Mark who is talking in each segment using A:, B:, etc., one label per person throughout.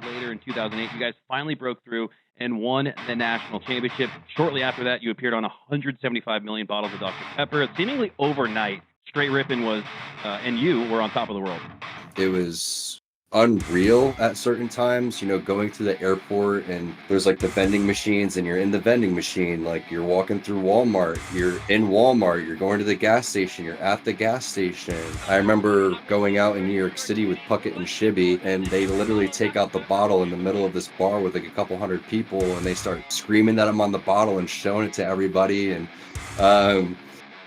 A: later in 2008, you guys finally broke through and won the national championship. Shortly after that, you appeared on 175 million bottles of Dr Pepper. Seemingly overnight, Str8 Rippin was, and you were on top of the world.
B: It was unreal at certain times, going to the airport and there's like the vending machines and you're in the vending machine, like you're walking through Walmart, you're in Walmart, you're going to the gas station, you're at the gas station. I remember going out in New York City with Puckett and Shibby, and they literally take out the bottle in the middle of this bar with like a couple hundred people, and they start screaming that I'm on the bottle and showing it to everybody. And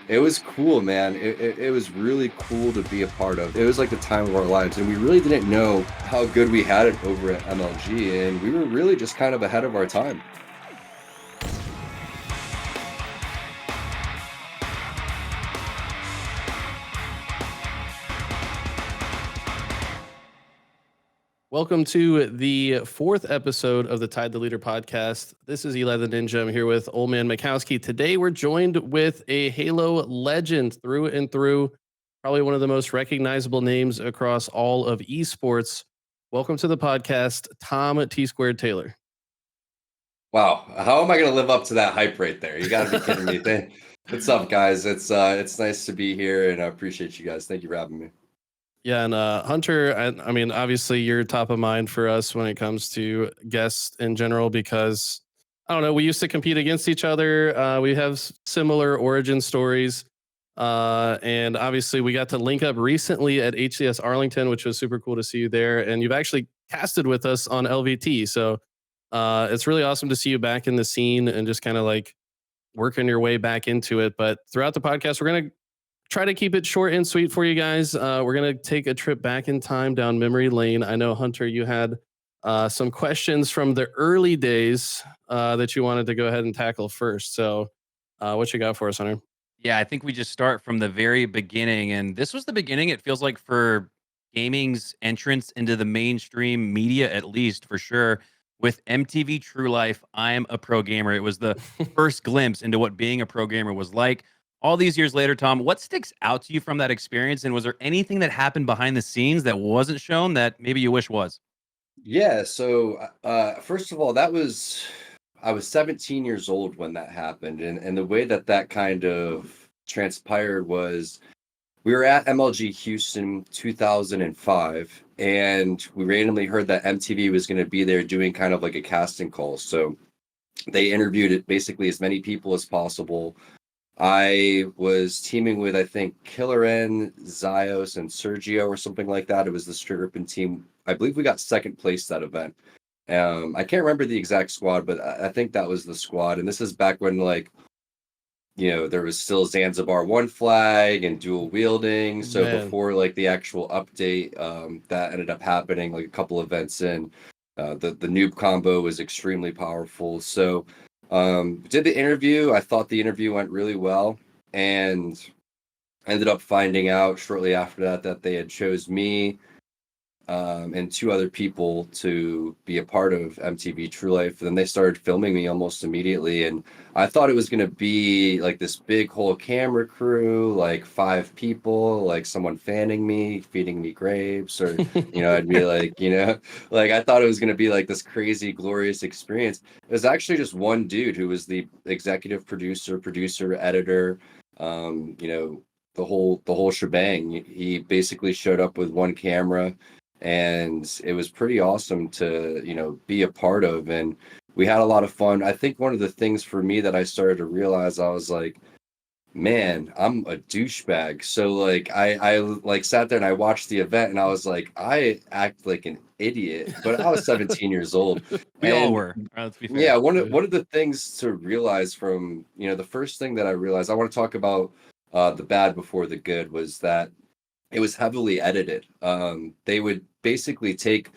B: it was cool, man. It was really cool to be a part of. It was like the time of our lives, and we really didn't know how good we had it over at MLG, and we were really just kind of ahead of our time.
C: Welcome to the fourth episode of the Tide the Leader podcast. This is Eli the Ninja. I'm here with old man Makowski. Today we're joined with a Halo legend through and through, probably one of the most recognizable names across all of esports. Welcome to the podcast, Tom Tsquared Taylor.
B: Wow, how am I going to live up to that hype right there? You got to be kidding me. What's up, guys? It's nice to be here, and I appreciate you guys. Thank you for having me.
C: Yeah, and Hunter, I mean, obviously you're top of mind for us when it comes to guests in general because, I don't know, we used to compete against each other. We have similar origin stories. And obviously we got to link up recently at HCS Arlington, which was super cool to see you there. And you've actually casted with us on LVT. So it's really awesome to see you back in the scene and just kind of like working your way back into it. But throughout the podcast, we're going to try to keep it short and sweet for you guys. We're going to take a trip back in time down memory lane. I know, Hunter, you had some questions from the early days that you wanted to go ahead and tackle first. So what you got for us, Hunter?
A: Yeah, I think we just start from the very beginning. And this was the beginning, it feels like, for gaming's entrance into the mainstream media, at least for sure. With MTV True Life, I'm a pro gamer. It was the first glimpse into what being a pro gamer was like. All these years later, Tom, what sticks out to you from that experience? And was there anything that happened behind the scenes that wasn't shown that maybe you wish was?
B: Yeah, so first of all, I was 17 years old when that happened. And the way that kind of transpired was we were at MLG Houston 2005, and we randomly heard that MTV was going to be there doing kind of like a casting call. So they interviewed basically as many people as possible. I was teaming with, I think, Killer N, Zios, and Sergio or something like that. It was the Str8 Rippin team. I believe we got second place that event. I can't remember the exact squad, but I think that was the squad. And this is back when, like, there was still Zanzibar one flag and dual wielding. So before, like, the actual update that ended up happening, like a couple events in, the noob combo was extremely powerful. So did the interview. I thought the interview went really well, and ended up finding out shortly after that they had chose me and two other people to be a part of MTV True Life. And then they started filming me almost immediately, and I thought it was going to be like this big whole camera crew, like 5 people, like someone fanning me, feeding me grapes, or I'd be like, like I thought it was going to be like this crazy glorious experience. It was actually just one dude who was the executive producer, editor, the whole shebang. He basically showed up with one camera, and it was pretty awesome to be a part of, and we had a lot of fun. I think one of the things for me that I started to realize, I was like, man, I'm a douchebag. So like I like sat there and I watched the event, and I was like, I act like an idiot, but I was 17 years old.
A: We all were. Let's be fair.
B: Yeah, one of the things to realize from the first thing that I realized, I want to talk about the bad before the good, was that it was heavily edited. They would basically take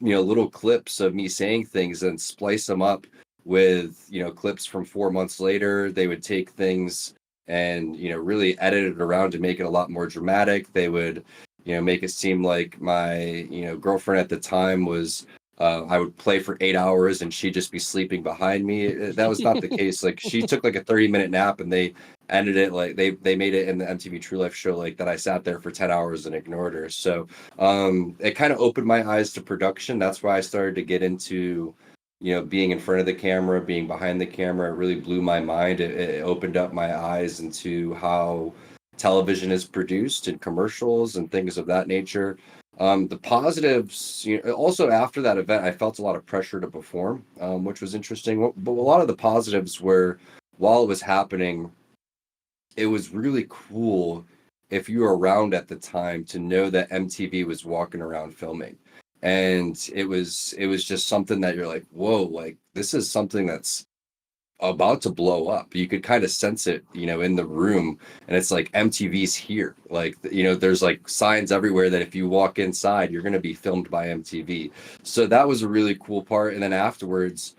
B: little clips of me saying things and splice them up with clips from 4 months later. They would take things and really edit it around to make it a lot more dramatic. They would make it seem like my girlfriend at the time was I would play for 8 hours and she'd just be sleeping behind me. That was not the case. Like, she took like a 30-minute nap, and they ended it like they made it in the MTV True Life show like that I sat there for 10 hours and ignored her. So it kind of opened my eyes to production. That's why I started to get into, you know, being in front of the camera, being behind the camera. It really blew my mind. It opened up my eyes into how television is produced and commercials and things of that nature. The positives, you know, also after that event, I felt a lot of pressure to perform, which was interesting. But a lot of the positives were, while it was happening, it was really cool if you were around at the time to know that MTV was walking around filming. And it was just something that you're like, whoa, like this is something that's about to blow up. You could kind of sense it, you know, in the room. And it's like MTV's here. Like, you know, there's like signs everywhere that if you walk inside, you're going to be filmed by MTV. So that was a really cool part. And then afterwards,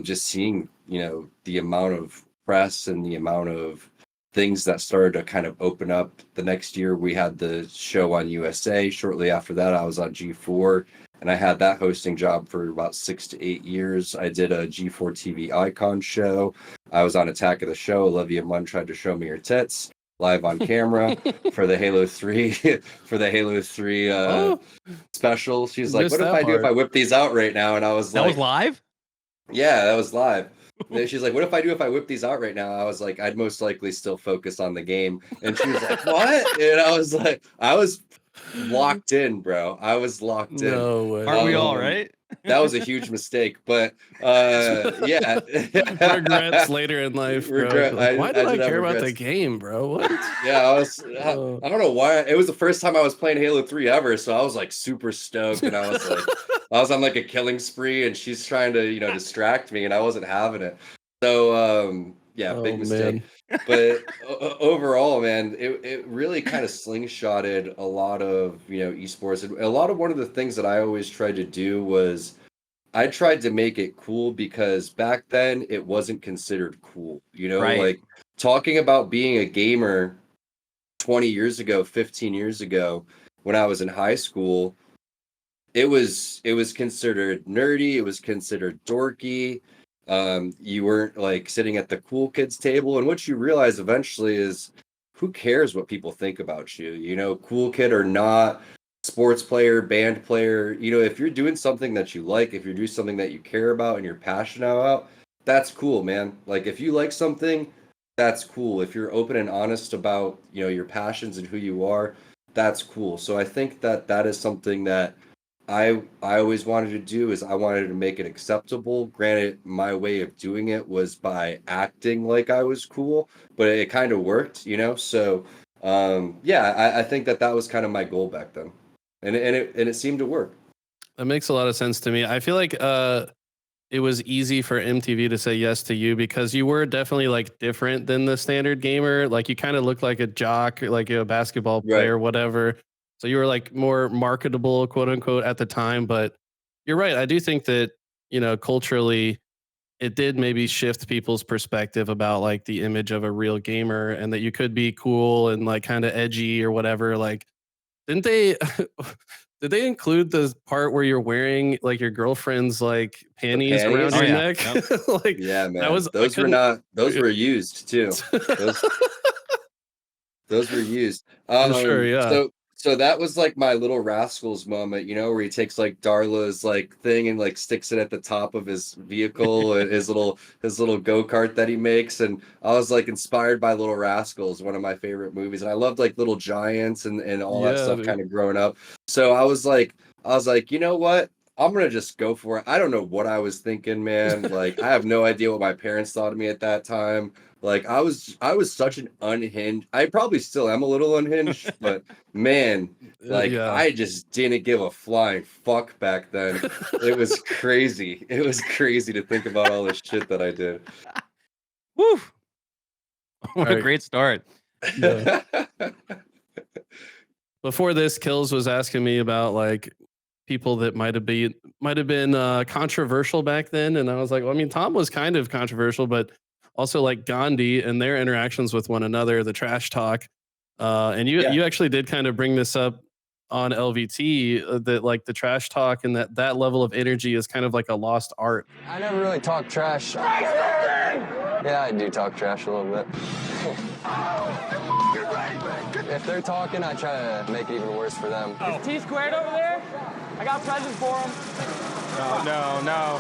B: just seeing, you know, the amount of press and the amount of things that started to kind of open up. The next year we had the show on USA. Shortly after that, I was on G4, and I had that hosting job for about 6 to 8 years. I did a G4 TV icon show. I was on Attack of the Show. Olivia Munn tried to show me her tits live on camera for the Halo 3 for the Halo 3 special. She's like,
C: Missed
B: what if
C: that
B: I do if
C: part.
B: I whip these out right now? And I was
A: That
B: like,
A: was live?
B: yeah, that was live. And then she's like, what if I do if I whip these out right now? I was like, I'd most likely still focus on the game. And she was like, what? And I was like, I was locked in, bro. I was locked in.
C: No way.
A: Aren't we all, right?
B: That was a huge mistake, but yeah.
C: Regrets later in life, bro.
B: Regret.
C: Like, why did I
B: did have
C: care about the
B: regrets.
C: game, bro? What?
B: Yeah, I was.
C: Oh.
B: I don't know why. It was the first time I was playing Halo 3 ever, so I was like super stoked, and I was like, I was on like a killing spree, and she's trying to, you know, distract me, and I wasn't having it. So yeah,
C: Oh,
B: big mistake.
C: man.
B: But overall, man, it really kind of slingshotted a lot of, you know, esports. And a lot of one of the things that I always tried to do was I tried to make it cool, because back then it wasn't considered cool. You know,
A: Right.
B: like talking about being a gamer 20 years ago, 15 years ago, when I was in high school, it was considered nerdy, it was considered dorky. You weren't like sitting at the cool kids table, and what you realize eventually is, who cares what people think about you, you know, cool kid or not, sports player, band player, you know, if you're doing something that you like, if you're doing something that you care about and you're passionate about, that's cool, man. Like if you like something, that's cool. If you're open and honest about, you know, your passions and who you are, that's cool. So I think that that is something that I always wanted to do, is I wanted to make it acceptable. Granted, my way of doing it was by acting like I was cool, but it kind of worked, you know. So yeah, I think that that was kind of my goal back then, and it seemed to work.
C: That makes a lot of sense to me. I feel like it was easy for MTV to say yes to you because you were definitely like different than the standard gamer. Like you kind of looked like a jock, like a basketball player,
B: Right.
C: whatever. So you were like more marketable, quote unquote, at the time. But you're right. I do think that, you know, culturally, it did maybe shift people's perspective about like the image of a real gamer, and that you could be cool and like kind of edgy or whatever. Like, didn't they? Did they include the part where you're wearing like your girlfriend's like panties around
B: panties?
A: Oh,
C: your
A: yeah.
C: neck?
A: Yep.
C: Like
B: Yeah,
C: that
B: man.
C: was I
B: Those were
C: couldn't.
B: not. Those were used too. Those Those were used.
C: For sure, yeah.
B: So that was like my Little Rascals moment, you know, where he takes like Darla's like thing and like sticks it at the top of his vehicle and his little go-kart that he makes. And I was like inspired by Little Rascals, one of my favorite movies. And I loved like Little Giants and all that
C: Yeah,
B: stuff
C: dude.
B: kind of growing up. So I was like, you know what? I'm gonna just go for it. I don't know what I was thinking, man. Like I have no idea what my parents thought of me at that time. Like I was such an unhinged. I probably still am a little unhinged, but man, like
C: Yeah.
B: I just didn't give a flying fuck back then. It was crazy. It was crazy to think about all this shit that I did.
A: Woo! What a
C: Right.
A: great start.
C: Yeah. Before this, Kills was asking me about like people that might have been controversial back then, and I was like, well, I mean, Tom was kind of controversial, but also like Gandhi and their interactions with one another, the trash talk, and
B: Yeah.
C: you actually did kind of bring this up on LVT, that like the trash talk and that level of energy is kind of like a lost art.
D: I never really talk trash. Yeah, I do talk trash a little bit. If they're talking, I try to make it even worse for them.
E: Is Tsquared over there? I got presents for him.
F: No.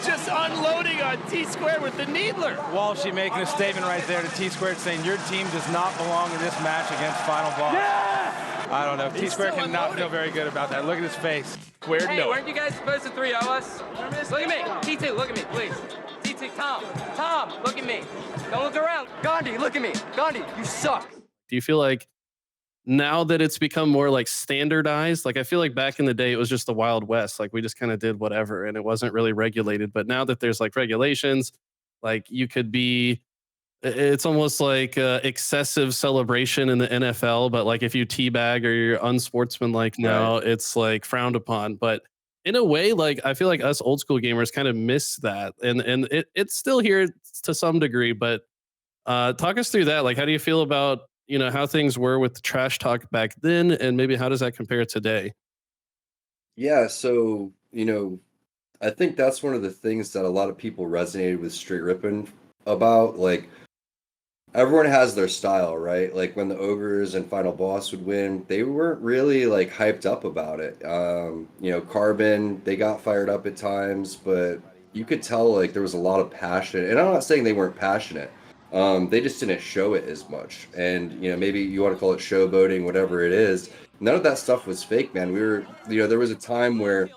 G: Just unloading on Tsquared with the Needler.
F: Walshy making a statement right there to Tsquared saying your team does not belong in this match against Final Boss.
G: Yeah!
F: I don't know.
G: He's
F: Tsquared
G: still
F: cannot
G: unloading.
F: feel very good about that. Look at his face.
G: Squared,
E: Hey,
G: no.
E: weren't you guys supposed to 3-0 us? Look at me. T2, look at me, please. T2, Tom, look at me. Don't look around. Gandhi, look at me. Gandhi, you suck.
C: Do you feel like now that it's become more like standardized, like I feel like back in the day it was just the Wild West, like we just kind of did whatever and it wasn't really regulated, but now that there's like regulations, like you could be, it's almost like excessive celebration in the NFL, but like if you teabag or you're unsportsmanlike now, it's like frowned upon. But in a way, like I feel like us old school gamers kind of miss that, and it's still here to some degree. But talk us through that. Like, how do you feel about how things were with the trash talk back then, and maybe how does that compare today?
B: Yeah, so I think that's one of the things that a lot of people resonated with Str8 Rippin about. Like, everyone has their style, right? Like when the ogres and final boss would win, they weren't really like hyped up about it. Carbon, they got fired up at times, but you could tell like there was a lot of passion. And I'm not saying they weren't passionate. They just didn't show it as much. And maybe you want to call it showboating, whatever it is. None of that stuff was fake, man. We were, there was a time where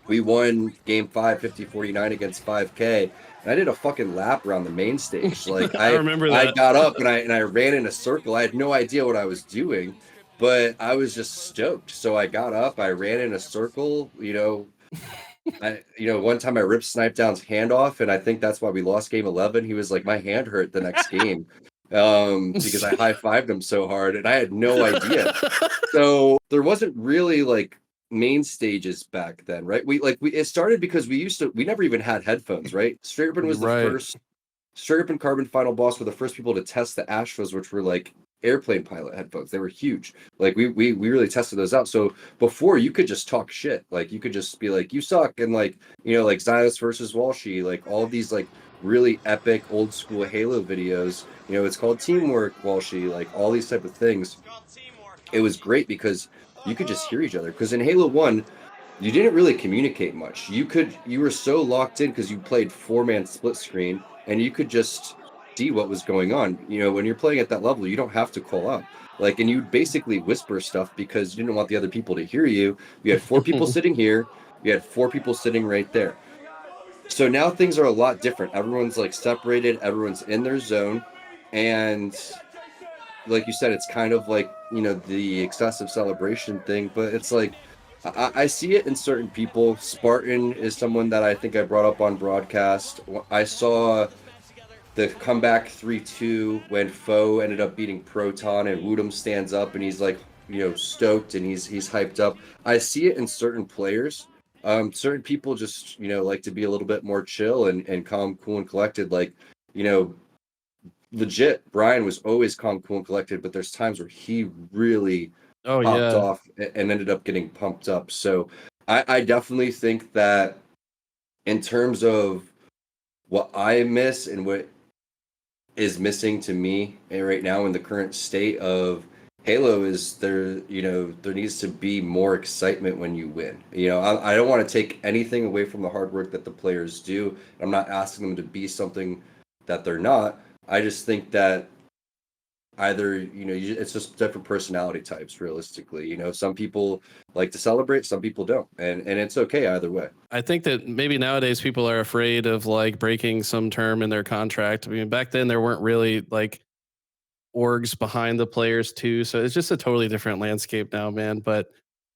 B: we won game 5 50-49 against 5K, and I did a fucking lap around the main stage. Like
C: I remember that.
B: I got up and I ran in a circle. I had no idea what I was doing, but I was just stoked. So I got up, I ran in a circle, one time I ripped Snipe Down's hand off, and I think that's why we lost game 11. He was like, my hand hurt the next game because I high-fived him so hard, and I had no idea. So there wasn't really like main stages back then, right? It started because we never even had headphones, right? Str8 Rippin was the first. Str8 Rippin Carbon Final Boss were the first people to test the Astros, which were like airplane pilot headphones. They were huge. Like we really tested those out. So before, you could just talk shit. Like you could just be like, you suck, and like like Sightless versus Walshy, like all of these like really epic old school Halo videos. It's called Teamwork Walshy, like all these type of things. It was great because you could just hear each other. Because in Halo 1, you didn't really communicate much. You were so locked in because you played 4-man split screen, and you could just see what was going on. When you're playing at that level, you don't have to call out. And you basically whisper stuff because you didn't want the other people to hear you. You had 4 people sitting here. You had 4 people sitting right there. So now things are a lot different. Everyone's like separated. Everyone's in their zone. And like you said, it's kind of like, the excessive celebration thing, but it's like, I see it in certain people. Spartan is someone that I think I brought up on broadcast. I saw the comeback 3-2 when Foe ended up beating Proton, and Woodham stands up and he's like, stoked, and he's hyped up. I see it in certain players. Certain people just, like to be a little bit more chill and calm, cool, and collected. Like, legit, Brian was always calm, cool, and collected, but there's times where he really popped off and ended up getting pumped up. So I definitely think that in terms of what I miss and what is missing to me right now in the current state of Halo is there needs to be more excitement when you win. I don't want to take anything away from the hard work that the players do. I'm not asking them to be something that they're not. I just think that either, it's just different personality types, realistically. Some people like to celebrate, some people don't. And it's okay either way.
C: I think that maybe nowadays people are afraid of like breaking some term in their contract. I mean, back then there weren't really like orgs behind the players too. So it's just a totally different landscape now, man. But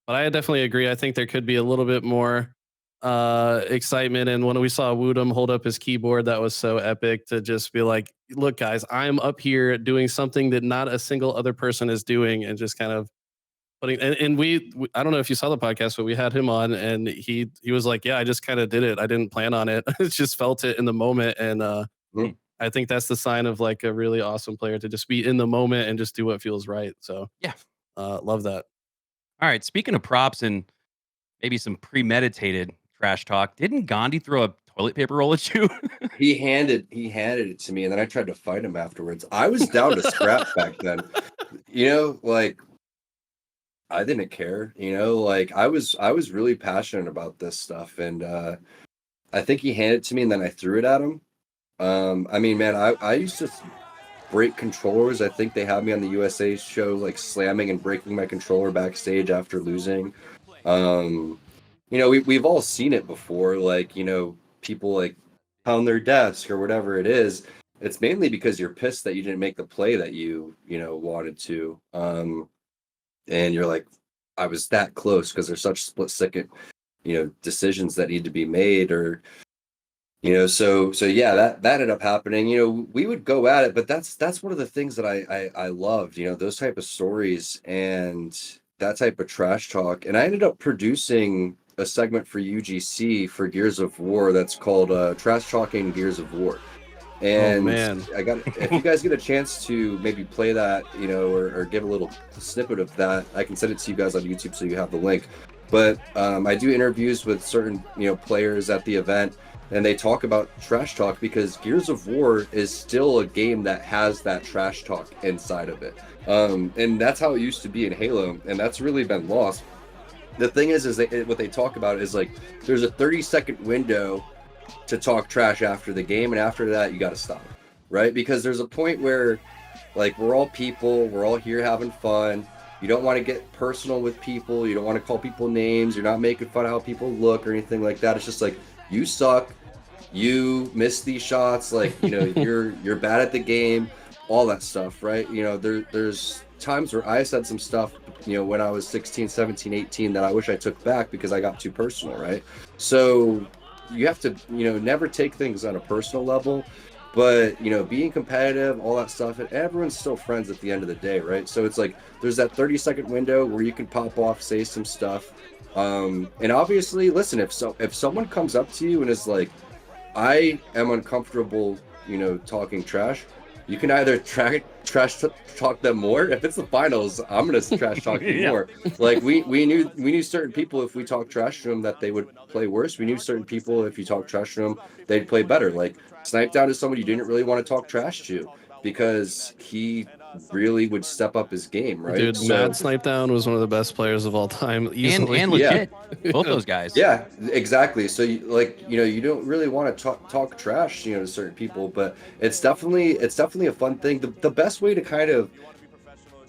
C: I definitely agree. I think there could be a little bit more excitement. And when we saw Woodham hold up his keyboard, that was so epic to just be like, look, guys, I'm up here doing something that not a single other person is doing, and just kind of putting, and we I don't know if you saw the podcast, but we had him on, and he was like, yeah, I just kind of did it. I didn't plan on it. I just felt it in the moment. And I think that's the sign of like a really awesome player, to just be in the moment and just do what feels right. So
A: Yeah.
C: Love that.
A: All right. Speaking of props and maybe some premeditated trash talk, didn't Gandhi throw a toilet paper roll at you?
B: He handed it to me, and then I tried to fight him afterwards. I was down to scrap back then. Like I didn't care, like I was really passionate about this stuff, and I think he handed it to me and then I threw it at him. I mean, man, I used to break controllers. I think they had me on the USA show, like slamming and breaking my controller backstage after losing. We've all seen it before, like, people like pound their desk or whatever it is. It's mainly because you're pissed that you didn't make the play that you wanted to. And you're like, I was that close, because there's such split second, decisions that need to be made, or so yeah, that ended up happening. We would go at it, but that's one of the things that I loved, those type of stories and that type of trash talk. And I ended up producing a segment for UGC for Gears of War that's called Trash Talking Gears of War. And
C: man.
B: if you guys get a chance to maybe play that, or give a little snippet of that, I can send it to you guys on YouTube so you have the link. But I do interviews with certain, players at the event, and they talk about trash talk, because Gears of War is still a game that has that trash talk inside of it. And that's how it used to be in Halo, and that's really been lost. The thing is what they talk about is like, there's a 30-second window to talk trash after the game, and after that you got to stop, right? Because there's a point where, like, we're all people, we're all here having fun. You don't want to get personal with people, you don't want to call people names, you're not making fun of how people look or anything like that. It's just like, you suck, you missed these shots, like, you're bad at the game, all that stuff, right? There's times where I said some stuff, when I was 16, 17, 18 that I wish I took back because I got too personal, right? So you have to, never take things on a personal level, but, being competitive, all that stuff, and everyone's still friends at the end of the day, right? So it's like, there's that 30-second window where you can pop off, say some stuff. And obviously, listen, if someone comes up to you and is like, I am uncomfortable, talking trash, you can either trash talk them more. If it's the finals, I'm gonna trash talk you more. Like we knew certain people, if we talked trash to them, that they would play worse. We knew certain people, if you talk trash to them, they'd play better. Like Snipe Down is someone you didn't really want to talk trash to, because he really would step up his game, right?
C: Dude, Mad Snipe Down was one of the best players of all time, easily.
A: and legit, both those guys.
B: Yeah, exactly. So you don't really want to talk trash, to certain people, but it's definitely a fun thing. The best way to kind of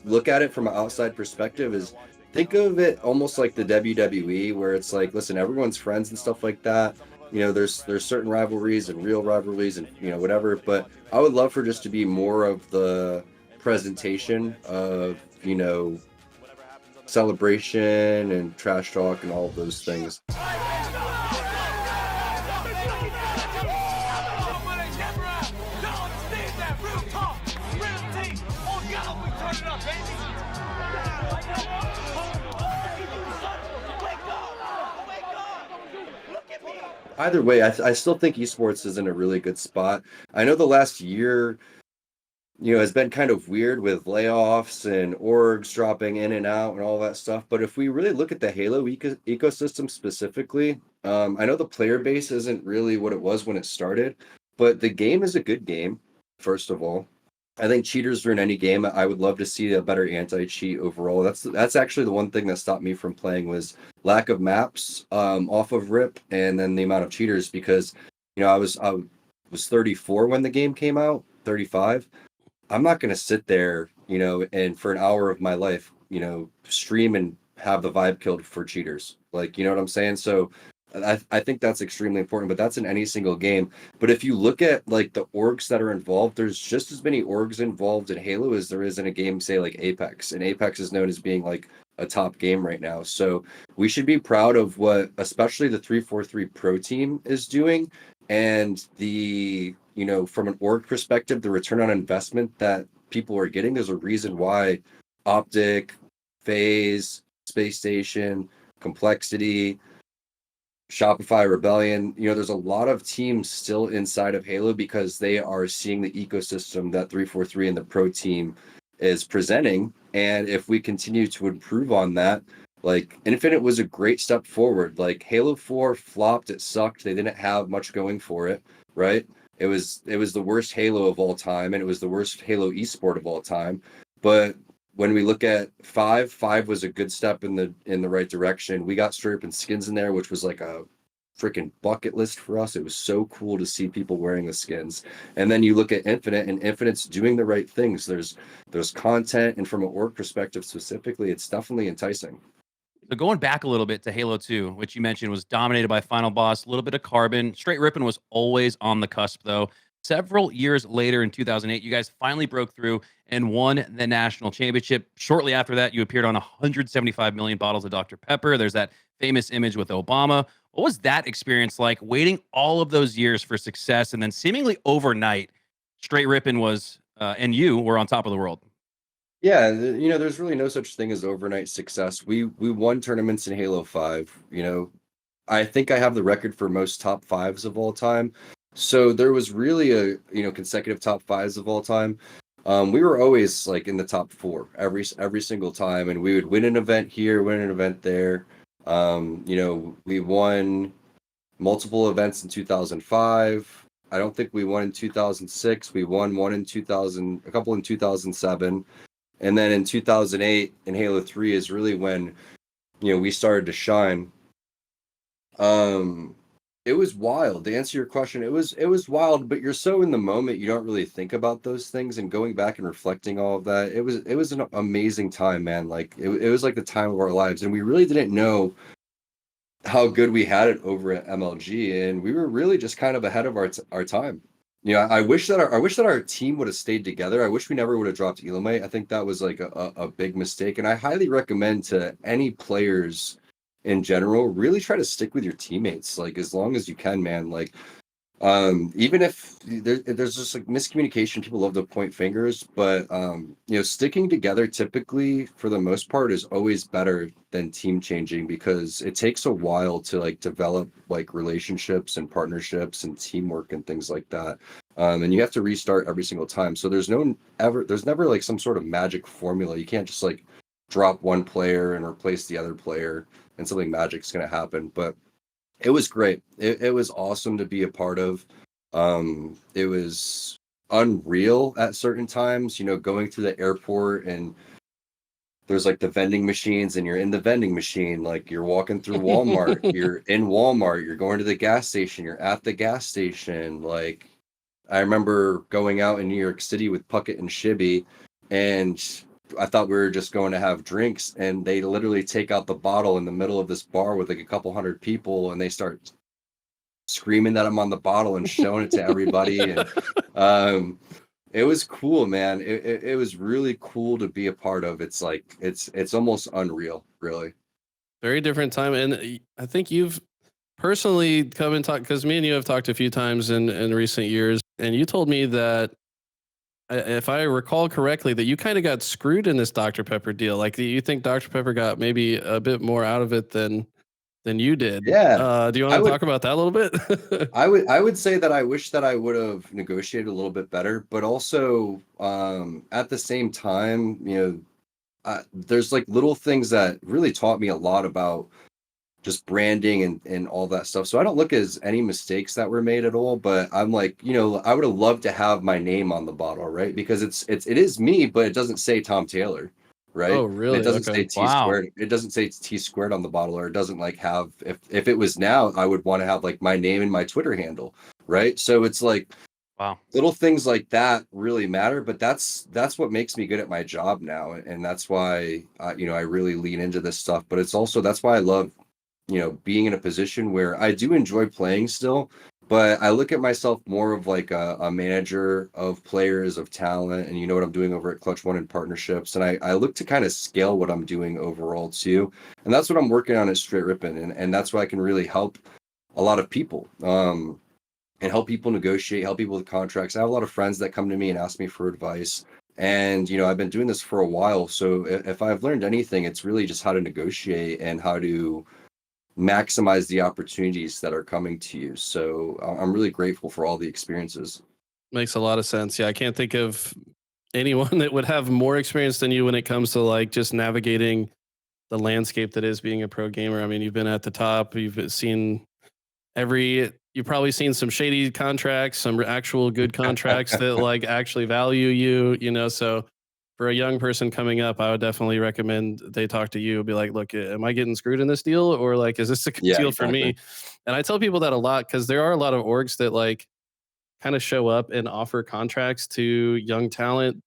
B: look at it from an outside perspective is, think of it almost like the WWE, where it's like, listen, everyone's friends and stuff like that. There's certain rivalries and real rivalries and whatever, but I would love for just to be more of the presentation of, celebration and trash talk and all of those things. Either way, I still think esports is in a really good spot. I know the last year, has been kind of weird with layoffs and orgs dropping in and out and all that stuff. But if we really look at the Halo ecosystem specifically, I know the player base isn't really what it was when it started, but the game is a good game, first of all. I think cheaters ruin any game. I would love to see a better anti-cheat overall. That's actually the one thing that stopped me from playing, was lack of maps off of RIP, and then the amount of cheaters, because I was 34 when the game came out, 35. I'm not going to sit there, and for an hour of my life, stream and have the vibe killed for cheaters. Like, you know what I'm saying? So I think that's extremely important, but that's in any single game. But if you look at like the orgs that are involved, there's just as many orgs involved in Halo as there is in a game, say like Apex. And Apex is known as being like a top game right now. So we should be proud of what, especially the 343 Pro team is doing. And the, from an org perspective, the return on investment that people are getting. There's a reason why Optic, FaZe, Space Station, Complexity, Shopify, Rebellion, there's a lot of teams still inside of Halo, because they are seeing the ecosystem that 343 and the Pro team is presenting. And if we continue to improve on that, Like Infinite was a great step forward. Like Halo 4 flopped, it sucked. They didn't have much going for it, right? It was the worst Halo of all time, and it was the worst Halo esport of all time. But when we look at five was a good step in the right direction. We got Str8 Rippin skins in there, which was like a freaking bucket list for us. It was so cool to see people wearing the skins. And then you look at Infinite, and Infinite's doing the right things. There's content, and from an org perspective specifically, it's definitely enticing.
A: So going back a little bit to Halo 2, which you mentioned was dominated by Final Boss, a little bit of Carbon. Str8 Rippin was always on the cusp, though. Several years later in 2008, you guys finally broke through and won the national championship. Shortly after that, you appeared on 175 million bottles of Dr. Pepper. There's that famous image with Obama. What was that experience like, waiting all of those years for success, and then seemingly overnight, Str8 Rippin was, and you were on top of the world?
B: Yeah, there's really no such thing as overnight success. We won tournaments in Halo 5. I think I have the record for most top fives of all time. So there was really a consecutive top fives of all time. We were always like in the top four every single time, and we would win an event here, win an event there. We won multiple events in 2005. I don't think we won in 2006. We won one in 2000, a couple in 2007. And then in 2008 in Halo 3 is really when, we started to shine. It was wild. To answer your question, it was wild, but you're so in the moment, you don't really think about those things. And going back and reflecting all of that, it was an amazing time, man. Like it was like the time of our lives. And we really didn't know how good we had it over at MLG, and we were really just kind of ahead of our time. I wish that our team would have stayed together. I wish we never would have dropped Elamite. I think that was like a big mistake, and I highly recommend to any players in general, really try to stick with your teammates like as long as you can, man. Like even if there's just like miscommunication, people love to point fingers, but sticking together typically for the most part is always better than team changing, because it takes a while to like develop like relationships and partnerships and teamwork and things like that. And you have to restart every single time, so there's never like some sort of magic formula. You can't just like drop one player and replace the other player and something magic's going to happen. But it was great. It was awesome to be a part of. It was unreal at certain times, going through the airport, and there's like the vending machines, and you're in the vending machine, like you're walking through Walmart, you're in Walmart, you're going to the gas station, you're at the gas station. Like I remember going out in New York City with Puckett and Shibby, and I thought we were just going to have drinks, and they literally take out the bottle in the middle of this bar with like a couple hundred people, and they start screaming that I'm on the bottle and showing it to everybody. And it was cool, man. It was really cool to be a part of. It's like it's almost unreal, really.
C: Very different time, and I think you've personally come and talked, because me and you have talked a few times in recent years, and you told me that, if I recall correctly, that you kind of got screwed in this Dr. Pepper deal. Like, you think Dr. Pepper got maybe a bit more out of it than you did.
B: Yeah.
C: Do you want to talk about that a little bit?
B: I would say that I wish that I would have negotiated a little bit better, but also at the same time, there's like little things that really taught me a lot about just branding and all that stuff. So I don't look as any mistakes that were made at all, but I'm like, I would have loved to have my name on the bottle, right? Because it is me, but it doesn't say Tom Taylor, right?
C: Oh, really?
B: It doesn't
C: Okay.
B: say T
A: Wow.
B: squared. It doesn't say T squared on the bottle, or it doesn't like have, if it was now, I would want to have like my name and my Twitter handle, right? So it's like
A: Wow.
B: little things like that really matter, but that's what makes me good at my job now, and that's why I really lean into this stuff. But it's also, that's why I love being in a position where I do enjoy playing still, but I look at myself more of like a manager of players, of talent, and what I'm doing over at Clutch One in partnerships. And I look to kind of scale what I'm doing overall too. And that's what I'm working on at Str8 Rippin. And that's why I can really help a lot of people. And help people negotiate, help people with contracts. I have a lot of friends that come to me and ask me for advice. And, I've been doing this for a while. So if I've learned anything, it's really just how to negotiate and how to maximize the opportunities that are coming to you. So I'm really grateful for all the experiences.
C: Makes a lot of sense. Yeah, I can't think of anyone that would have more experience than you when it comes to like just navigating the landscape that is being a pro gamer. I mean, you've been at the top. You've seen you've probably seen some shady contracts, some actual good contracts that like actually value you, you know. So for a young person coming up, I would definitely recommend they talk to you. Be like, look, am I getting screwed in this deal, or like, is this a good
B: Yeah,
C: deal for me? And I tell people that a lot because there are a lot of orgs that like kind of show up and offer contracts to young talent,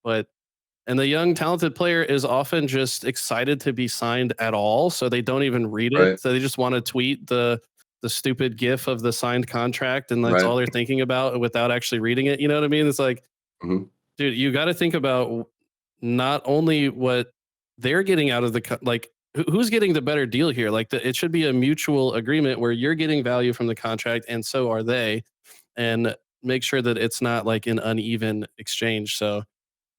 C: and the young talented player is often just excited to be signed at all, so they don't even read it.
B: Right.
C: So they just want to tweet the stupid gif of the signed contract, and that's
B: Right.
C: all they're thinking about without actually reading it. You know what I mean? It's like,
B: Mhm.
C: dude, you got to think about not only what they're getting out of like who's getting the better deal here. Like it should be a mutual agreement where you're getting value from the contract, and so are they, and make sure that it's not like an uneven exchange. So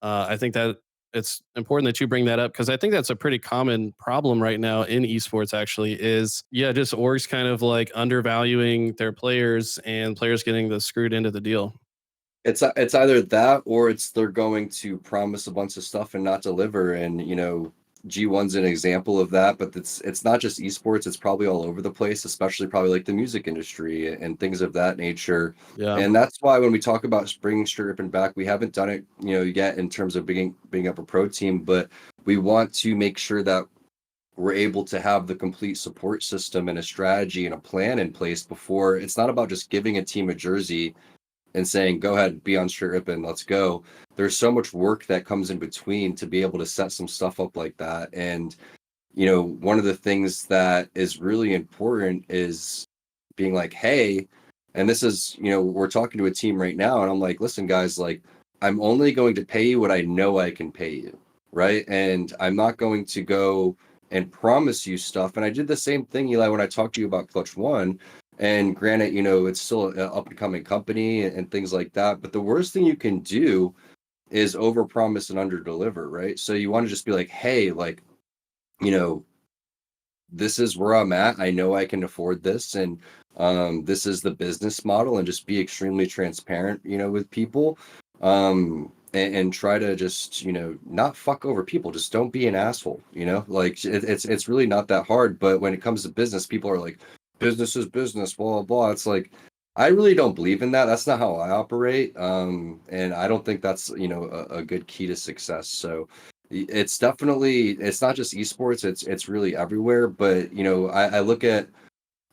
C: I think that it's important that you bring that up because I think that's a pretty common problem right now in esports. Actually, is just orgs kind of like undervaluing their players and players getting the screwed into the deal.
B: It's either that or it's they're going to promise a bunch of stuff and not deliver. And G1's an example of that, but it's not just esports, it's probably all over the place, especially probably like the music industry and things of that nature.
C: Yeah,
B: And that's why when we talk about bringing Str8 Rippin back, we haven't done it, yet in terms of being up a pro team, but we want to make sure that we're able to have the complete support system and a strategy and a plan in place before. It's not about just giving a team a jersey and saying, go ahead, be on Str8 Rippin, let's go. There's so much work that comes in between to be able to set some stuff up like that. And, one of the things that is really important is being like, hey, and this is, we're talking to a team right now, and I'm like, listen, guys, like, I'm only going to pay you what I know I can pay you, right? And I'm not going to go and promise you stuff. And I did the same thing, Eli, when I talked to you about Clutch One. And granted, it's still an up and coming company and things like that. But the worst thing you can do is overpromise and underdeliver, right? So you want to just be like, hey, like, this is where I'm at. I know I can afford this, and this is the business model, and just be extremely transparent, with people, and try to just not fuck over people. Just don't be an asshole, like it's really not that hard. But when it comes to business, people are like, business is business, blah blah blah. It's like, I really don't believe in that. That's not how I operate, and I don't think that's a good key to success. So it's definitely, it's not just esports, it's really everywhere. But I look at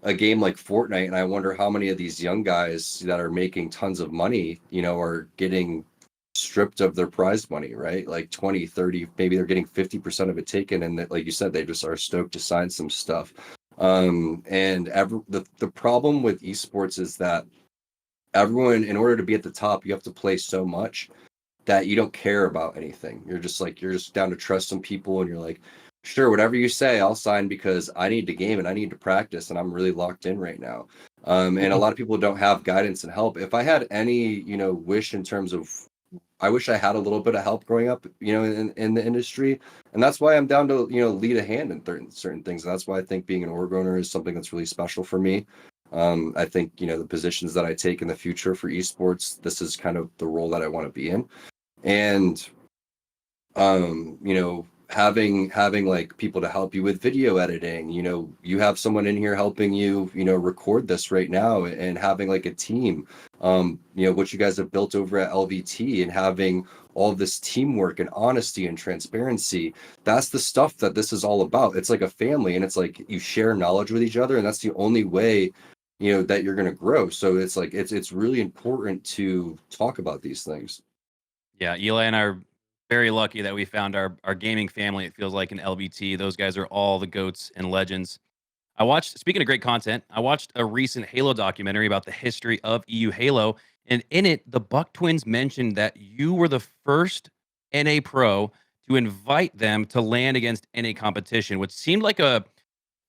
B: a game like Fortnite and I wonder how many of these young guys that are making tons of money are getting stripped of their prize money, right? Like 20, 30, maybe they're getting 50% of it taken, and that, like you said, they just are stoked to sign some stuff. And the problem with esports is that everyone, in order to be at the top, you have to play so much that you don't care about anything. You're just down to trust some people, and you're like, sure, whatever you say, I'll sign because I need to game and I need to practice, and I'm really locked in right now. And a lot of people don't have guidance and help. If I had any, wish in terms of, I wish I had a little bit of help growing up, in the industry. And that's why I'm down to, lead a hand in certain things. And that's why I think being an org owner is something that's really special for me. I think, the positions that I take in the future for esports, this is kind of the role that I want to be in. And having like people to help you with video editing, you have someone in here helping you, record this right now, and having like a team, what you guys have built over at LVT, and having all this teamwork and honesty and transparency. That's the stuff that this is all about. It's like a family, and it's like you share knowledge with each other, and that's the only way that you're going to grow. So it's like it's really important to talk about these things.
A: Yeah, Eli and I are very lucky that we found our gaming family. It feels like in LBT. Those guys are all the goats and legends. I watched. Speaking of great content, I watched a recent Halo documentary about the history of EU Halo, and in it, the Buck Twins mentioned that you were the first NA pro to invite them to land against NA competition, which seemed like a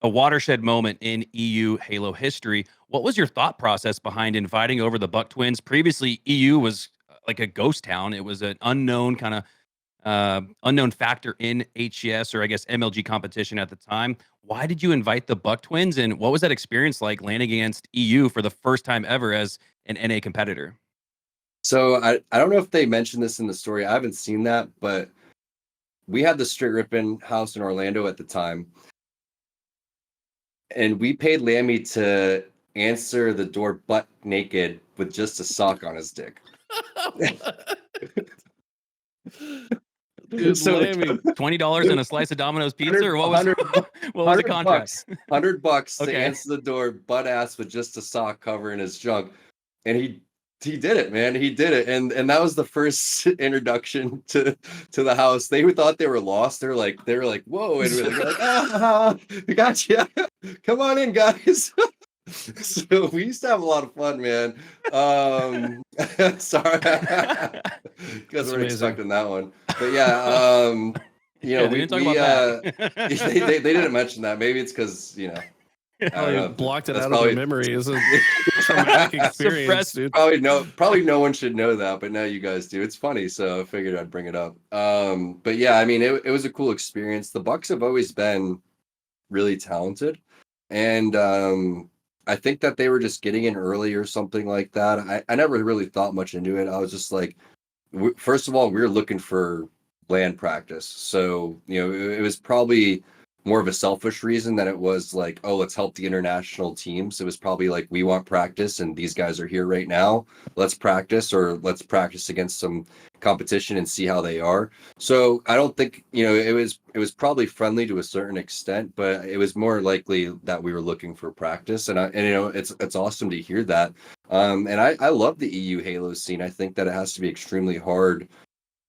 A: watershed moment in EU Halo history. What was your thought process behind inviting over the Buck Twins? Previously, EU was like a ghost town. It was an unknown kind of unknown factor in HCS, or I guess MLG competition at the time. Why did you invite the Buck Twins, and what was that experience like landing against EU for the first time ever as an NA competitor?
B: So I don't know if they mentioned this in the story. I haven't seen that, but we had the Str8 Rippin house in Orlando at the time, and we paid Lammy to answer the door butt naked with just a sock on his dick.
C: Dude,
B: So like,
C: Lammy.
A: $20 and a slice of Domino's pizza, or what was
B: 100
A: the contract?
B: $100 to
A: Okay.
B: answer the door butt ass with just a sock covering his junk, and he did it, man. He did it, and that was the first introduction to the house. They thought they were lost. They were like, whoa, and we're like, ah, we got you. Come on in, guys. So we used to have a lot of fun, man. Sorry, you guys weren't expecting that one, but yeah, you know,
A: Yeah, they didn't talk about that.
B: they didn't mention that. Maybe it's because, you know, I don't know.
C: Blocked it
B: That's
C: out of their memory. It's a traumatic experience,
A: Suppressed.
C: dude.
B: Probably no one should know that, but now you guys do. It's funny, so I figured I'd bring it up. But yeah, I mean, it was a cool experience. The Bucks have always been really talented, and I think that they were just getting in early or something like that. I never really thought much into it. I was just like, first of all, we were looking for land practice, so you know, it was probably more of a selfish reason than it was like, oh, let's help the international teams. It was probably like, we want practice and these guys are here right now. Let's practice, or let's practice against some competition and see how they are. So I don't think, you know, it was probably friendly to a certain extent, but it was more likely that we were looking for practice. And you know, it's awesome to hear that. And I love the EU Halo scene. I think that it has to be extremely hard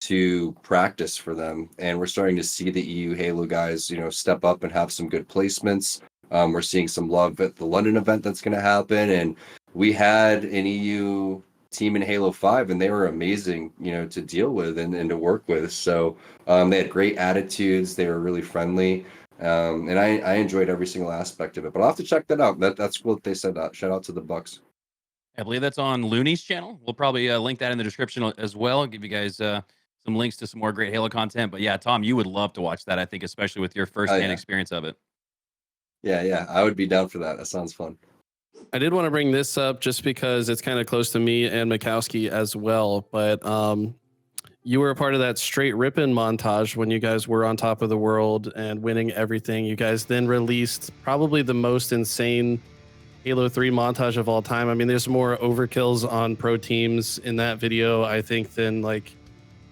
B: to practice for them, and we're starting to see the EU Halo guys, you know, step up and have some good placements. We're seeing some love at the London event that's going to happen, and we had an EU team in Halo 5, and they were amazing, you know, to deal with and to work with. So they had great attitudes, they were really friendly, and I enjoyed every single aspect of it. But I'll have to check that out. That's cool that they said that. Shout out to the Bucks.
A: I believe that's on Looney's channel. We'll probably link that in the description as well. Give you guys some links to some more great Halo content. But yeah, Tom, you would love to watch that, I think, especially with your firsthand experience of it.
B: Yeah, I would be down for that. That sounds fun.
C: I did want to bring this up just because it's kind of close to me and Makowski as well. But you were a part of that Str8 Rippin montage when you guys were on top of the world and winning everything. You guys then released probably the most insane Halo 3 montage of all time. I mean, there's more overkills on pro teams in that video, I think, than like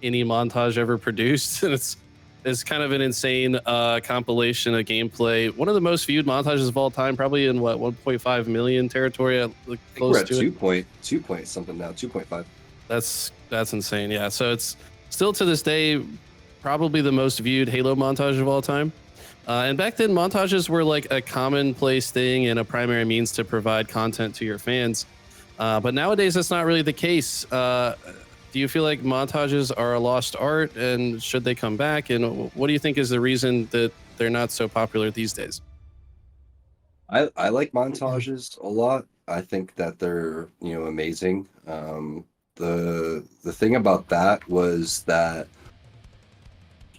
C: any montage ever produced. And it's kind of an insane compilation of gameplay. One of the most viewed montages of all time, probably in what, 1.5 million territory.
B: I think we're at 2 point something now, 2.5.
C: That's insane. Yeah. So it's still to this day probably the most viewed Halo montage of all time. And back then, montages were like a commonplace thing and a primary means to provide content to your fans. But nowadays, that's not really the case. Do you feel like montages are a lost art, and should they come back? And what do you think is the reason that they're not so popular these days?
B: I like montages a lot. I think that they're, you know, amazing. The thing about that was that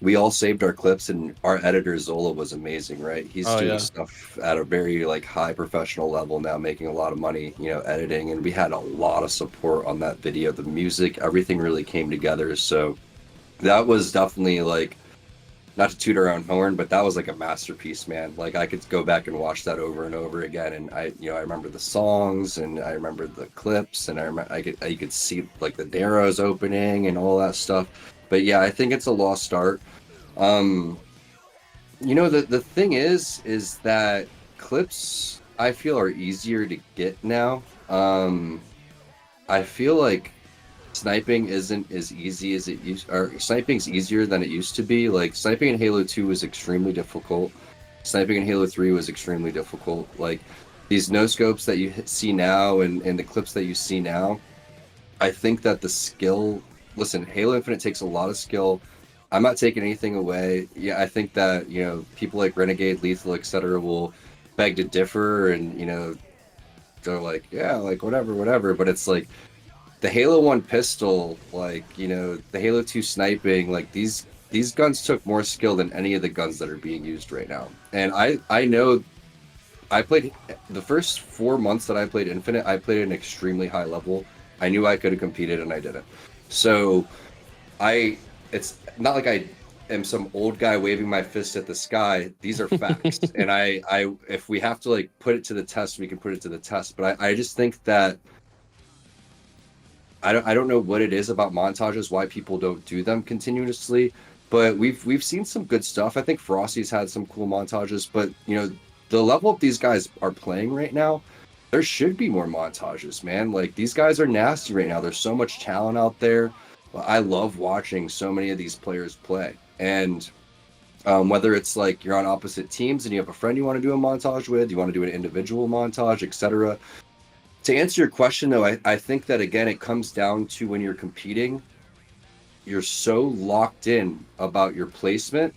B: we all saved our clips, and our editor Zola was amazing, right? He's doing stuff at a very like high professional level now, making a lot of money, you know, editing, and we had a lot of support on that video. The music, everything really came together. So that was definitely like, not to toot our own horn, but that was like a masterpiece, man. Like I could go back and watch that over and over again, and I remember the songs, and I remember the clips, and I could see like the Darrows opening and all that stuff. But yeah, I think it's a lost art. You know, the thing is that clips, I feel, are easier to get now. I feel like sniping isn't as easy as it used, or sniping's easier than it used to be. Like sniping in Halo 2 was extremely difficult. Sniping in Halo 3 was extremely difficult. Like these no scopes that you see now and the clips that you see now, I think that the skill, listen, Halo Infinite takes a lot of skill. I'm not taking anything away. Yeah, I think that, you know, people like Renegade, Lethal, etc. will beg to differ, and, you know, they're like, yeah, like whatever. But it's like the Halo 1 pistol, like, you know, the Halo 2 sniping, like these guns took more skill than any of the guns that are being used right now. And I know I played the first 4 months that I played Infinite, I played at an extremely high level. I knew I could have competed, and I didn't. So it's not like I am some old guy waving my fist at the sky. These are facts. And if we have to like put it to the test, we can put it to the test. But I just think that I don't know what it is about montages, why people don't do them continuously. But we've seen some good stuff. I think Frosty's had some cool montages, but you know, the level of these guys are playing right now, there should be more montages, man. Like these guys are nasty right now. There's so much talent out there. I love watching so many of these players play. And whether it's like you're on opposite teams and you have a friend you want to do a montage with, you want to do an individual montage, etc. To answer your question, though, I think that, again, it comes down to when you're competing, you're so locked in about your placement,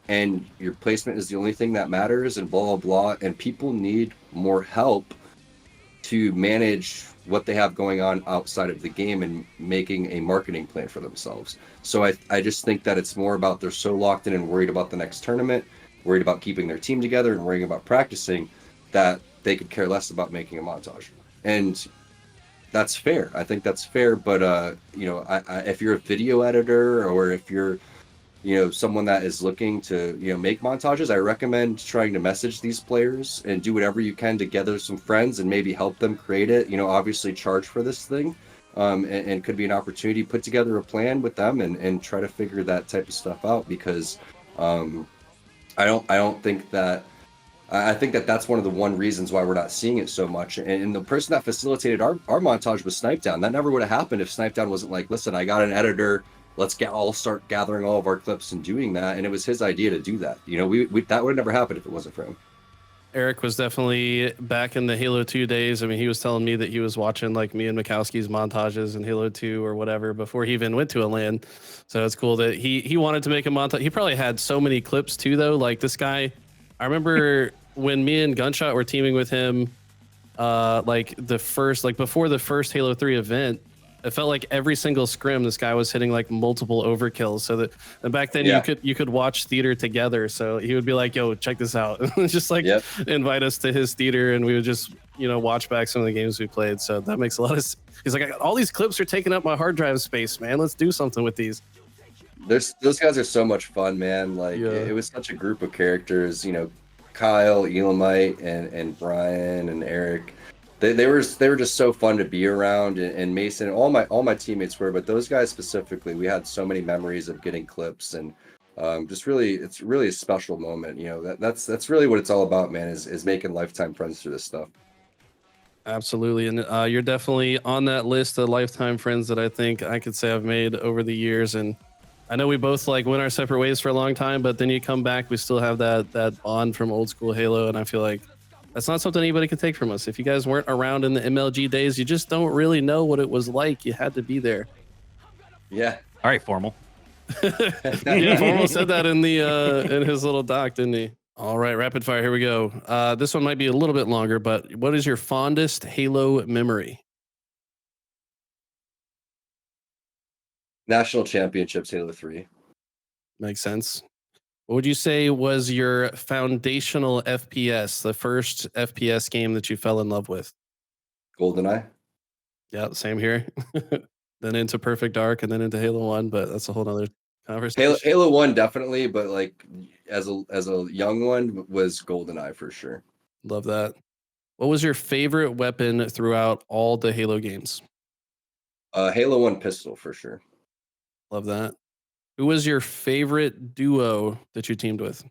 B: and your placement is the only thing that matters, and blah, blah, blah. And people need more help to manage what they have going on outside of the game and making a marketing plan for themselves. So I just think that it's more about they're so locked in and worried about the next tournament, worried about keeping their team together and worrying about practicing, that they could care less about making a montage. And that's fair. I think that's fair. But, you know, if you're a video editor or if you're, you know, someone that is looking to, you know, make montages, I recommend trying to message these players and do whatever you can to gather some friends and maybe help them create it. You know, obviously charge for this thing, and could be an opportunity. Put together a plan with them and try to figure that type of stuff out, because I don't think that. I think that that's one of the reasons why we're not seeing it so much. And the person that facilitated our montage was Snipedown. That never would have happened if Snipedown wasn't like, listen, I got an editor. Let's all start gathering all of our clips and doing that. And it was his idea to do that. You know, we that would have never happened if it wasn't for him.
C: Eric was definitely back in the Halo 2 days. I mean, he was telling me that he was watching like me and Makowski's montages in Halo 2 or whatever before he even went to a LAN. So it's cool that he wanted to make a montage. He probably had so many clips too, though. Like this guy, I remember when me and Gunshot were teaming with him, like before the first Halo 3 event, it felt like every single scrim this guy was hitting like multiple overkills. So that, and back then you could watch theater together. So he would be like, "Yo, check this out," just like invite us to his theater, and we would just, you know, watch back some of the games we played. So that makes a lot of. He's like, all these clips are taking up my hard drive space, man. Let's do something with these.
B: Those guys are so much fun, man. Like it was such a group of characters, you know, Kyle, Elamite, and Brian and Eric. They were just so fun to be around, and Mason, all my teammates were, but those guys specifically, we had so many memories of getting clips, and just really, it's really a special moment. You know, that's really what it's all about, man, is making lifetime friends through this stuff.
C: Absolutely, and you're definitely on that list of lifetime friends that I think I could say I've made over the years. And I know we both like went our separate ways for a long time, but then you come back, we still have that bond from old school Halo, and I feel like that's not something anybody can take from us. If you guys weren't around in the MLG days, you just don't really know what it was like. You had to be there.
B: Yeah.
A: All right, Formal.
C: Yeah, Formal said that in the in his little doc, didn't he? All right, rapid fire. Here we go. This one might be a little bit longer, but what is your fondest Halo memory?
B: National Championships, Halo 3.
C: Makes sense. What would you say was your foundational FPS, the first FPS game that you fell in love with?
B: GoldenEye.
C: Yeah, same here. Then into Perfect Dark and then into Halo 1, but that's a whole other conversation.
B: Halo 1 definitely, but like as a young one was GoldenEye for sure.
C: Love that. What was your favorite weapon throughout all the Halo games?
B: Halo 1 pistol for sure.
C: Love that. Who was your favorite duo that you teamed with?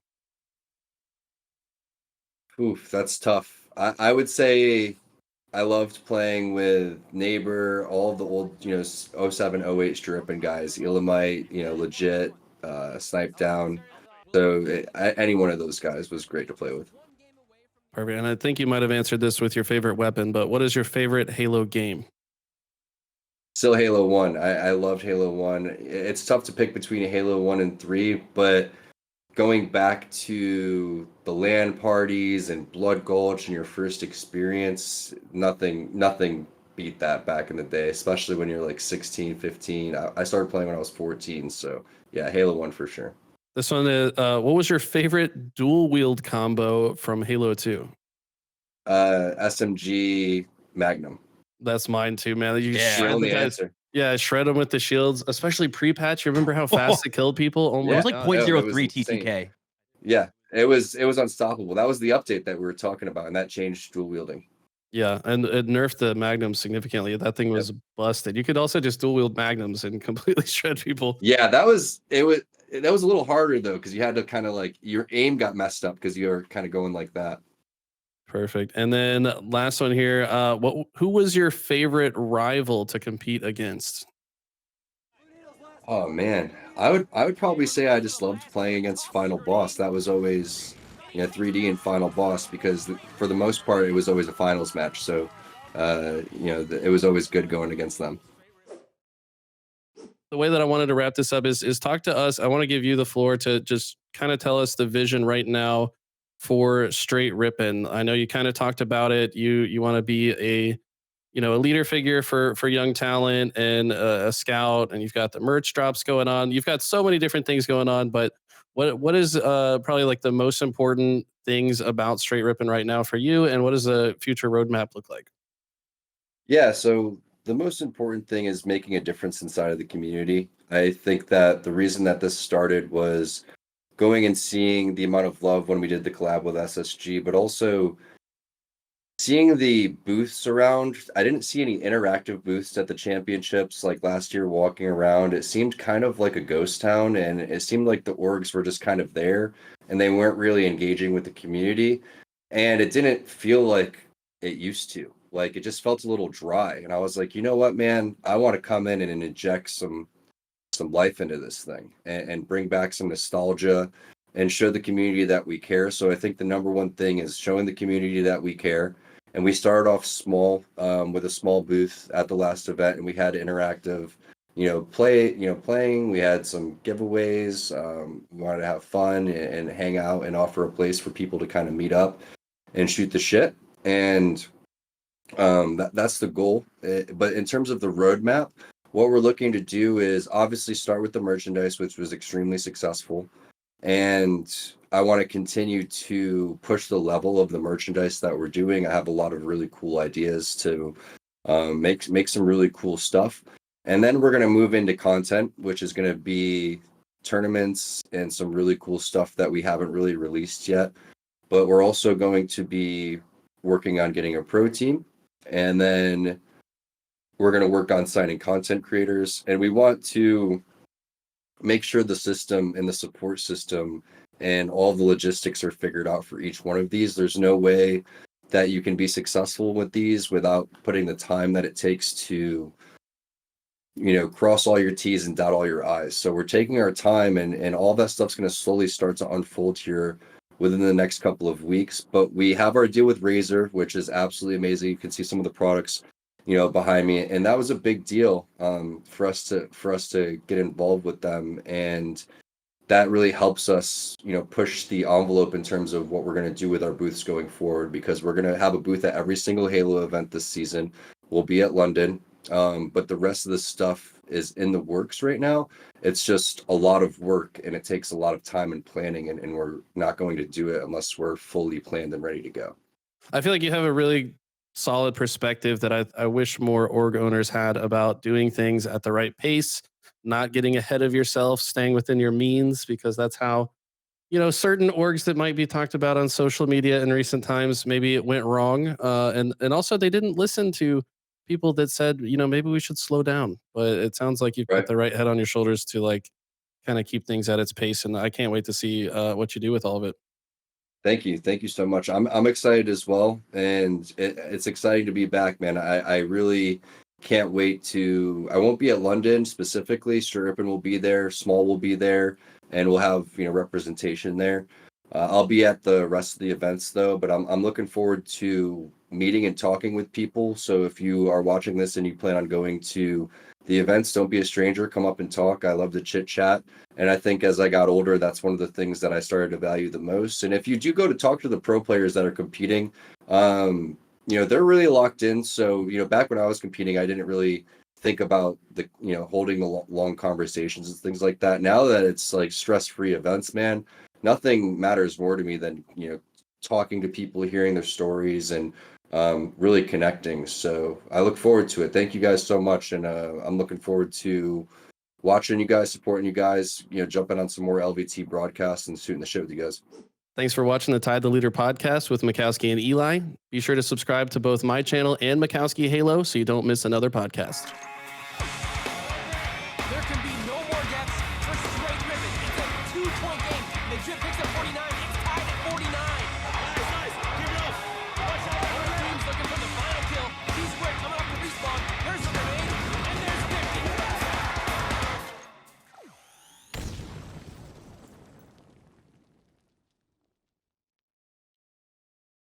B: Oof, that's tough. I would say I loved playing with Neighbor, all of the old, you know, 07, 08 Str8 Rippin guys, Elamite, you know, legit, Snipedown. So any one of those guys was great to play with.
C: Perfect. And I think you might have answered this with your favorite weapon, but what is your favorite Halo game?
B: Still Halo 1. I loved Halo 1. It's tough to pick between Halo 1 and 3, but going back to the LAN parties and Blood Gulch and your first experience, nothing beat that back in the day, especially when you're like 16, 15. I started playing when I was 14, so yeah, Halo 1 for sure.
C: This one is, what was your favorite dual wield combo from Halo 2?
B: SMG Magnum.
C: That's mine too, man. You
A: Yeah.
C: shred the
B: Only
C: guy's
B: answer.
C: Yeah, shred them with the shields, especially pre-patch. You remember how fast it killed people? Oh
A: It
C: my
A: was
B: Yeah,
A: like
C: god.
A: point
B: no,
A: zero
B: it was
A: three
B: insane.
A: TTK.
B: Yeah, it was unstoppable. That was the update that we were talking about, and that changed dual wielding.
C: Yeah, and it nerfed the magnum significantly. That thing
B: Yep.
C: was busted. You could also just dual wield magnums and completely shred people.
B: Yeah, that was a little harder though, because you had to kind of like your aim got messed up because you were kind of going like that.
C: Perfect. And then last one here. Who was your favorite rival to compete against?
B: Oh man, I would probably say I just loved playing against Final Boss. That was always 3D and Final Boss because for the most part it was always a finals match. So it was always good going against them.
C: The way that I wanted to wrap this up is talk to us. I want to give you the floor to just kind of tell us the vision right now for Str8 Rippin. I know you kind of talked about it. You want to be a leader figure for young talent and a scout, and you've got the merch drops going on. You've got so many different things going on, but what is probably like the most important things about Str8 Rippin right now for you, and what does the future roadmap look like?
B: Yeah, so the most important thing is making a difference inside of the community. I think that the reason that this started was going and seeing the amount of love when we did the collab with SSG, but also seeing the booths around. I didn't see any interactive booths at the championships like last year walking around. It seemed kind of like a ghost town, and it seemed like the orgs were just kind of there and they weren't really engaging with the community. And it didn't feel like it used to. Like it just felt a little dry. And I was like, you know what, man, I want to come in and inject some life into this thing and bring back some nostalgia and show the community that we care. So I think the number one thing is showing the community that we care. And we started off small with a small booth at the last event, and we had interactive, playing. We had some giveaways. We wanted to have fun and hang out and offer a place for people to kind of meet up and shoot the shit. And that's the goal. But in terms of the roadmap, what we're looking to do is obviously start with the merchandise, which was extremely successful. And I want to continue to push the level of the merchandise that we're doing. I have a lot of really cool ideas to make some really cool stuff. And then we're going to move into content, which is going to be tournaments and some really cool stuff that we haven't really released yet. But we're also going to be working on getting a pro team. And then we're going to work on signing content creators. And we want to make sure the system and the support system and all the logistics are figured out for each one of these. There's no way that you can be successful with these without putting the time that it takes to cross all your T's and dot all your I's. So we're taking our time, and all that stuff's going to slowly start to unfold here within the next couple of weeks. But we have our deal with Razer, which is absolutely amazing. You can see some of the products behind me, and that was a big deal for us to get involved with them. And that really helps us push the envelope in terms of what we're going to do with our booths going forward, because we're going to have a booth at every single Halo event this season. We'll be at London, but the rest of the stuff is in the works right now. It's just a lot of work, and it takes a lot of time and planning, and we're not going to do it unless we're fully planned and ready to go.
C: I feel like you have a really solid perspective that I wish more org owners had about doing things at the right pace, not getting ahead of yourself, staying within your means, because that's how, certain orgs that might be talked about on social media in recent times, maybe it went wrong. And also they didn't listen to people that said, maybe we should slow down. But it sounds like you've got
B: Right.
C: the right head on your shoulders to like kind of keep things at its pace. And I can't wait to see what you do with all of it.
B: Thank you so much. I'm excited as well, and it's exciting to be back, man. I really can't wait to. I won't be at London specifically. Str8 Rippin will be there. Small will be there, and we'll have representation there. I'll be at the rest of the events though, but I'm looking forward to meeting and talking with people. So if you are watching this and you plan on going to the events, don't be a stranger. Come up and talk. I love to chit chat. And I think as I got older, that's one of the things that I started to value the most. And if you do go to talk to the pro players that are competing, they're really locked in. So, back when I was competing, I didn't really think about the, holding the long conversations and things like that. Now that it's like stress-free events, man, nothing matters more to me than, talking to people, hearing their stories, and really connecting. So I look forward to it. Thank you guys so much. And I'm looking forward to watching you guys, supporting you guys, jumping on some more LVT broadcasts and shooting the shit with you guys.
C: Thanks for watching the Tide the Leader podcast with Makowski and Eli. Be sure to subscribe to both my channel and Makowski Halo so you don't miss another podcast.